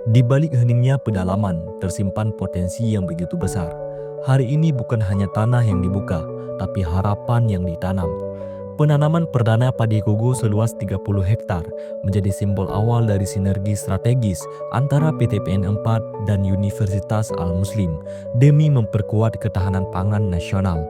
Di balik heningnya pedalaman, tersimpan potensi yang begitu besar. Hari ini bukan hanya tanah yang dibuka, tapi harapan yang ditanam. Penanaman perdana padi gogo seluas 30 hektar menjadi simbol awal dari sinergi strategis antara PT PN 4 dan Universitas Al-Muslim demi memperkuat ketahanan pangan nasional.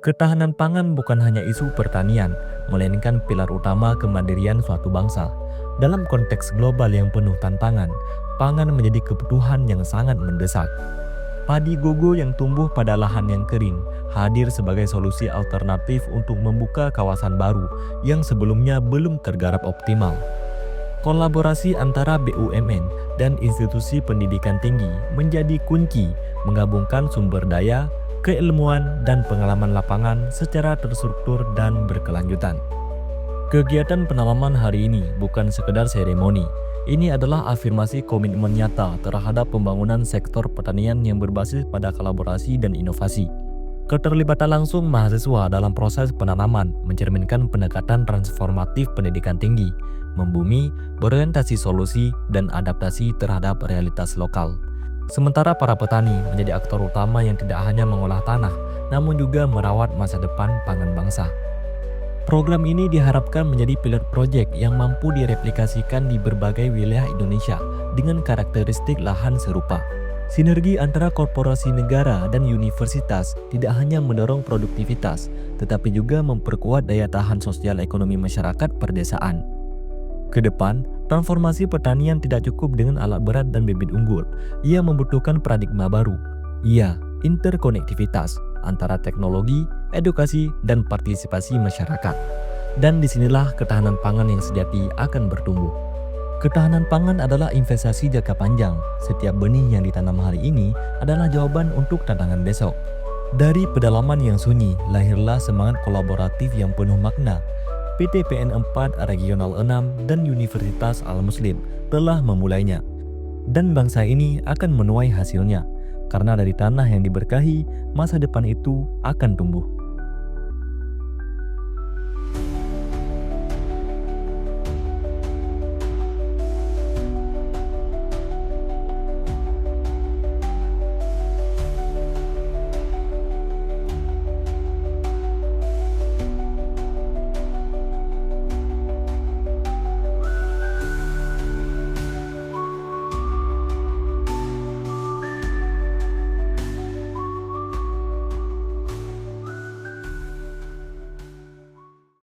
Ketahanan pangan bukan hanya isu pertanian, melainkan pilar utama kemandirian suatu bangsa. Dalam konteks global yang penuh tantangan, pangan menjadi kebutuhan yang sangat mendesak. Padi gogo yang tumbuh pada lahan yang kering hadir sebagai solusi alternatif untuk membuka kawasan baru yang sebelumnya belum tergarap optimal. Kolaborasi antara BUMN dan institusi pendidikan tinggi menjadi kunci menggabungkan sumber daya, keilmuan, dan pengalaman lapangan secara terstruktur dan berkelanjutan. Kegiatan penanaman hari ini bukan sekedar seremoni. Ini adalah afirmasi komitmen nyata terhadap pembangunan sektor pertanian yang berbasis pada kolaborasi dan inovasi. Keterlibatan langsung mahasiswa dalam proses penanaman mencerminkan pendekatan transformatif pendidikan tinggi, membumi, berorientasi solusi, dan adaptasi terhadap realitas lokal. Sementara para petani menjadi aktor utama yang tidak hanya mengolah tanah, namun juga merawat masa depan pangan bangsa. Program ini diharapkan menjadi pilot project yang mampu direplikasikan di berbagai wilayah Indonesia dengan karakteristik lahan serupa. Sinergi antara korporasi negara dan universitas tidak hanya mendorong produktivitas, tetapi juga memperkuat daya tahan sosial ekonomi masyarakat perdesaan. Ke depan, transformasi pertanian tidak cukup dengan alat berat dan bibit unggul. Ia membutuhkan paradigma baru. Ia interkonektivitas antara teknologi, edukasi, dan partisipasi masyarakat. Dan disinilah ketahanan pangan yang sejati akan bertumbuh. Ketahanan pangan adalah investasi jangka panjang. Setiap benih yang ditanam hari ini adalah jawaban untuk tantangan besok. Dari pedalaman yang sunyi, lahirlah semangat kolaboratif yang penuh makna. PT PN 4 Regional 6 dan Universitas Al-Muslim telah memulainya. Dan bangsa ini akan menuai hasilnya, karena dari tanah yang diberkahi, masa depan itu akan tumbuh.